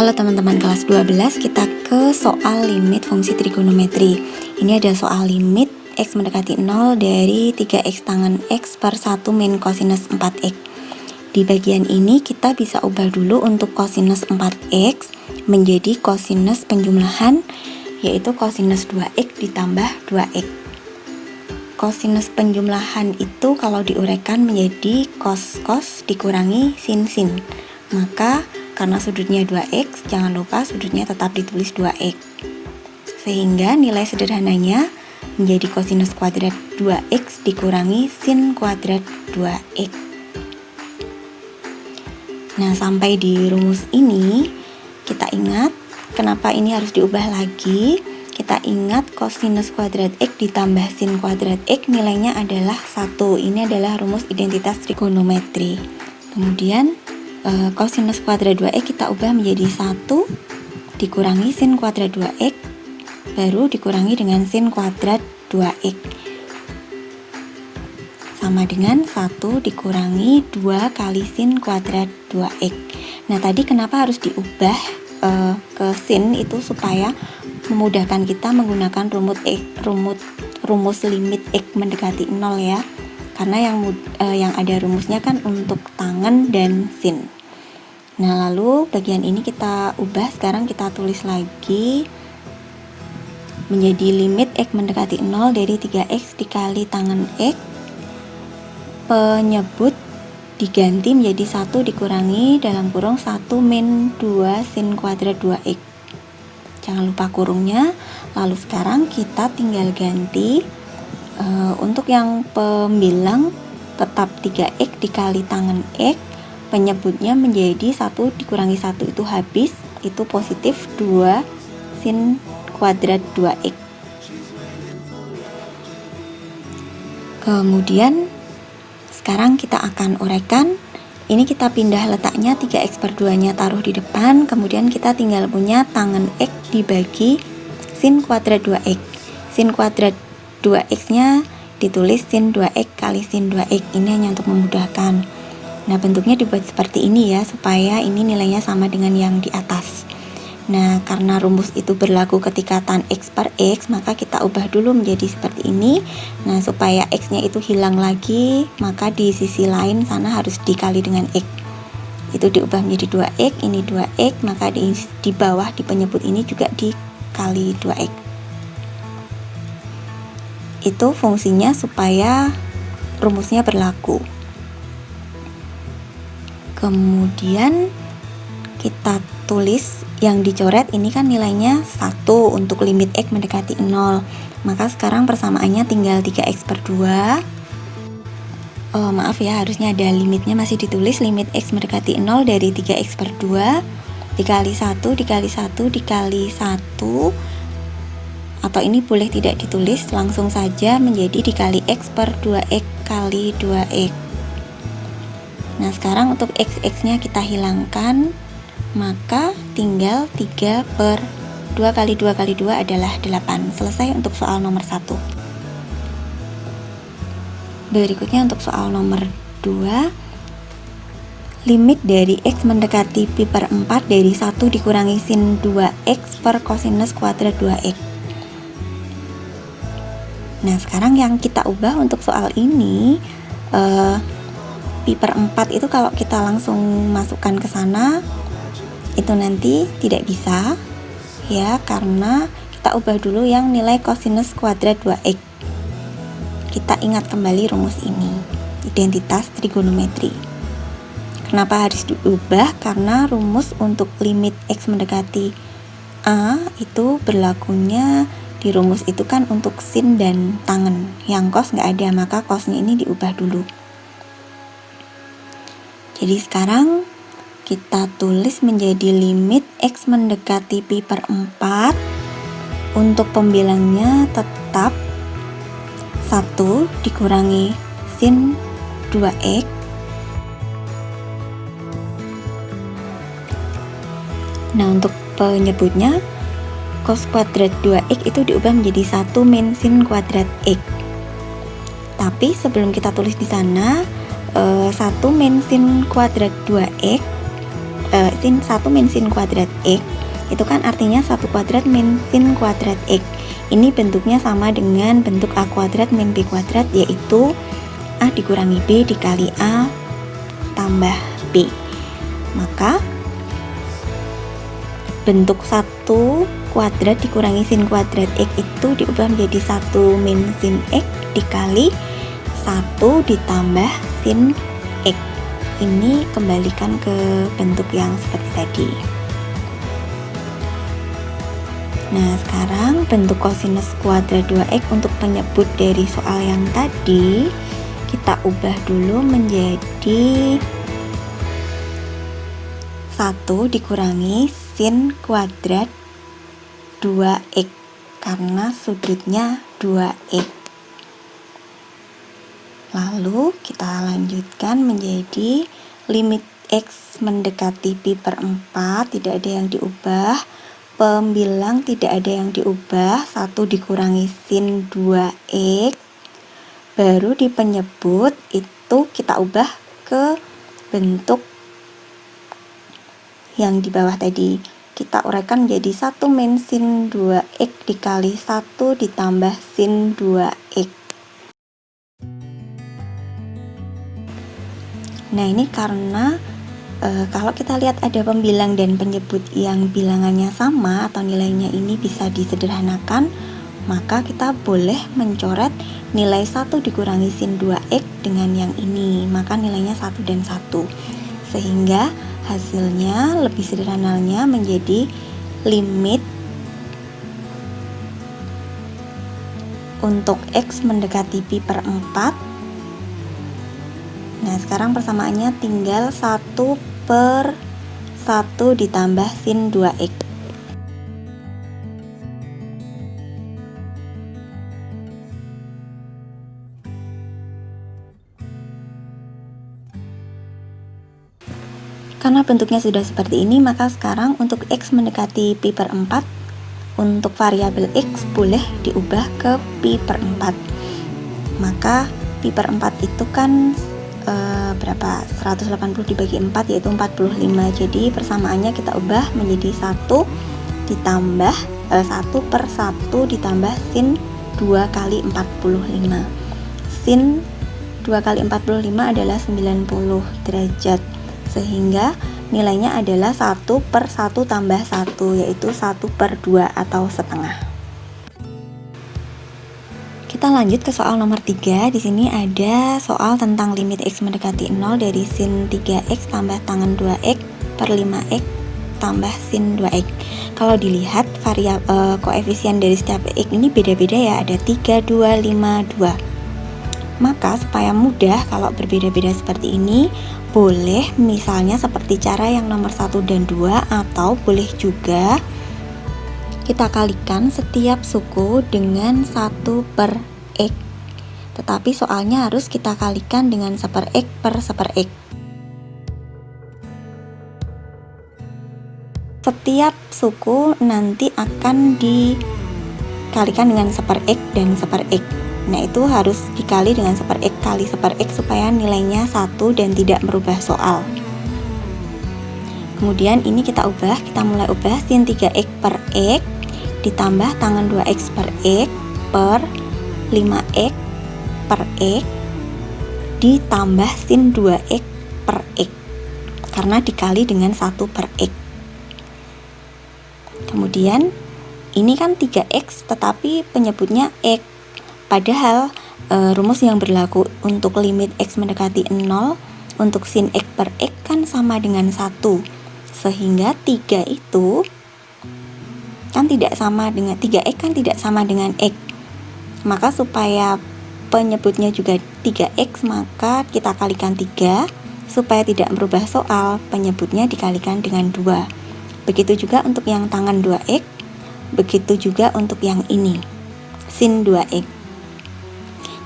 Halo teman-teman kelas 12, kita ke soal limit fungsi trigonometri. Ini ada soal limit X mendekati 0 dari 3X tangen X per 1 min kosinus 4X. Di bagian ini kita bisa ubah dulu untuk kosinus 4X menjadi kosinus penjumlahan, yaitu kosinus 2X ditambah 2X. Kosinus penjumlahan itu kalau diuraikan menjadi cos dikurangi sin. Maka karena sudutnya 2x, jangan lupa sudutnya tetap ditulis 2x. Sehingga nilai sederhananya menjadi kosinus kuadrat 2x dikurangi sin kuadrat 2x. Nah, sampai di rumus ini, kita ingat kenapa ini harus diubah lagi. Kita ingat kosinus kuadrat x ditambah sin kuadrat x nilainya adalah 1. Ini adalah rumus identitas trigonometri. Kemudian kosinus kuadrat 2x kita ubah menjadi 1 dikurangi sin kuadrat 2x baru dikurangi dengan sin kuadrat 2x sama dengan 1 dikurangi 2 kali sin kuadrat 2x. Nah, tadi kenapa harus diubah ke sin itu supaya memudahkan kita menggunakan rumus limit x mendekati 0 ya. Karena yang ada rumusnya kan untuk tangen dan sin. Nah, lalu bagian ini kita ubah, sekarang kita tulis lagi menjadi limit x mendekati 0 dari 3x dikali tangen x, penyebut diganti menjadi 1 dikurangi dalam kurung 1 min 2 sin kuadrat 2x. Jangan lupa kurungnya. Lalu sekarang kita tinggal ganti. Untuk yang pembilang tetap 3x dikali tangen x, penyebutnya menjadi 1 dikurangi 1 itu habis, itu positif 2 sin kuadrat 2x. Kemudian sekarang kita akan uraikan. Ini kita pindah letaknya 3x per 2 nya taruh di depan, kemudian kita tinggal punya tangen x dibagi sin kuadrat 2x. Sin kuadrat 2x nya ditulis sin 2x kali sin 2x. Ini hanya untuk memudahkan. Nah, bentuknya dibuat seperti ini ya, supaya ini nilainya sama dengan yang di atas. Nah, karena rumus itu berlaku ketika tan x per x, maka kita ubah dulu menjadi seperti ini. Nah, supaya x nya itu hilang lagi, maka di sisi lain sana harus dikali dengan x. Itu diubah menjadi 2x, ini 2x, maka di bawah di penyebut ini juga dikali 2x. Itu fungsinya supaya rumusnya berlaku. Kemudian kita tulis yang dicoret ini kan nilainya 1 untuk limit x mendekati 0. Maka sekarang persamaannya tinggal 3x per 2. Maaf ya, harusnya ada limitnya masih ditulis limit x mendekati 0 dari 3x per 2 dikali 1 dikali 1 dikali 1. Atau ini boleh tidak ditulis, langsung saja menjadi dikali x per 2x kali 2x. Nah, sekarang untuk x nya kita hilangkan, maka tinggal 3 per 2 kali 2 kali 2 adalah 8. Selesai untuk soal nomor 1. Berikutnya untuk soal nomor 2. Limit dari x mendekati pi per 4 dari 1 dikurangi sin 2x per kosinus kuadrat 2x. Nah, sekarang yang kita ubah untuk soal ini, pi per 4 itu kalau kita langsung masukkan ke sana, itu nanti tidak bisa, ya, karena kita ubah dulu yang nilai kosinus kuadrat 2x. Kita ingat kembali rumus ini, identitas trigonometri. Kenapa harus diubah? Karena rumus untuk limit x mendekati a itu berlakunya di rumus itu kan untuk sin dan tangen. Yang cos nggak ada, maka cosnya ini diubah dulu. Jadi sekarang kita tulis menjadi limit x mendekati pi per 4. Untuk pembilangnya tetap 1 dikurangi sin 2x Nah, untuk penyebutnya cos kuadrat 2x itu diubah menjadi 1 min sin kuadrat x. Tapi sebelum kita tulis di sana 1 min sin kuadrat 2x sin 1 min sin kuadrat X, itu kan artinya 1 kuadrat min sin kuadrat X. Ini bentuknya sama dengan bentuk A kuadrat min B kuadrat, yaitu A dikurangi B dikali A tambah B. Maka bentuk 1 kuadrat dikurangi sin kuadrat X itu diubah menjadi 1 min sin X dikali 1 ditambah sin X. Ini kembalikan ke bentuk yang seperti tadi. Nah, sekarang bentuk kosinus kuadrat 2X untuk penyebut dari soal yang tadi kita ubah dulu menjadi 1 dikurangi sin kuadrat 2X karena sudutnya 2X. Lalu kita lanjutkan menjadi limit X mendekati pi per 4, tidak ada yang diubah. Pembilang tidak ada yang diubah, 1 dikurangi sin 2X. Baru di penyebut itu kita ubah ke bentuk yang di bawah tadi. Kita uraikan menjadi 1 min sin 2X dikali 1 ditambah sin 2X. Nah, ini karena kalau kita lihat ada pembilang dan penyebut yang bilangannya sama atau nilainya ini bisa disederhanakan, maka kita boleh mencoret nilai 1 dikurangi sin 2X dengan yang ini, maka nilainya 1 dan 1, sehingga hasilnya lebih sederhananya menjadi limit untuk X mendekati pi per 4. Nah, sekarang persamaannya tinggal 1 per 1 ditambah sin 2X. Karena bentuknya sudah seperti ini, maka sekarang untuk X mendekati pi per 4, untuk variabel X boleh diubah ke pi per 4. Maka pi per 4 itu kan berapa? 180 dibagi 4 yaitu 45. Jadi persamaannya kita ubah menjadi 1 ditambah 1 per 1 ditambah sin 2 kali 45. Sin 2 kali 45 adalah 90 derajat, sehingga nilainya adalah 1 per 1 tambah 1, yaitu 1 per 2 atau setengah. Kita lanjut ke soal nomor 3. Di sini ada soal tentang limit X mendekati 0 dari sin 3X tambah tangen 2X per 5X tambah sin 2X. Kalau dilihat variabel koefisien dari setiap X ini beda-beda ya, ada 3, 2, 5, 2. Maka supaya mudah kalau berbeda-beda seperti ini, boleh misalnya seperti cara yang nomor 1 dan 2, atau boleh juga kita kalikan setiap suku dengan 1 per X, tetapi soalnya harus kita kalikan dengan 1 per X per 1 per X. Setiap suku nanti akan dikalikan dengan 1 per X dan 1 per X. Nah, itu harus dikali dengan 1 per X kali 1 per X supaya nilainya 1 dan tidak merubah soal. Kemudian ini kita mulai ubah sin 3X per X ditambah tangen 2X per X per 5X per X ditambah sin 2X per X karena dikali dengan 1 per X. Kemudian ini kan 3X tetapi penyebutnya X, padahal rumus yang berlaku untuk limit X mendekati 0 untuk sin X per X kan sama dengan 1, sehingga 3 itu kan tidak sama dengan 3X kan tidak sama dengan X. Maka supaya penyebutnya juga 3X, maka kita kalikan 3. Supaya tidak merubah soal, penyebutnya dikalikan dengan 2. Begitu juga untuk yang tangen 2X, begitu juga untuk yang ini, sin 2X.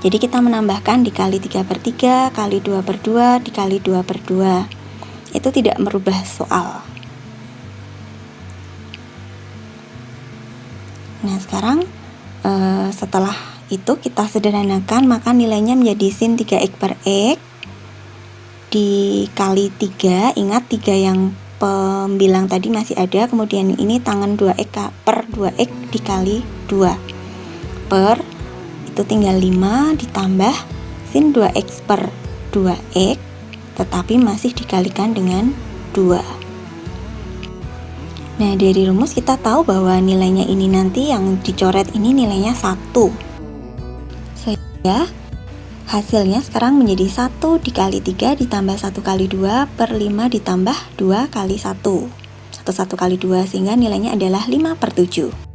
Jadi kita menambahkan dikali 3 per 3, kali 2 per 2, dikali 2 per 2. Itu tidak merubah soal. Nah, sekarang setelah itu kita sederhanakan, maka nilainya menjadi sin 3X per X dikali 3. Ingat 3 yang pembilang tadi masih ada, kemudian ini tangan 2x per 2x dikali 2 per, itu tinggal 5 ditambah sin 2x per 2x, tetapi masih dikalikan dengan 2. Nah, dari rumus kita tahu bahwa nilainya ini nanti yang dicoret ini nilainya 1, sehingga hasilnya sekarang menjadi 1 dikali 3 ditambah 1 kali 2 per 5 ditambah 2 kali 1 atau 1 kali 2, sehingga nilainya adalah 5/7.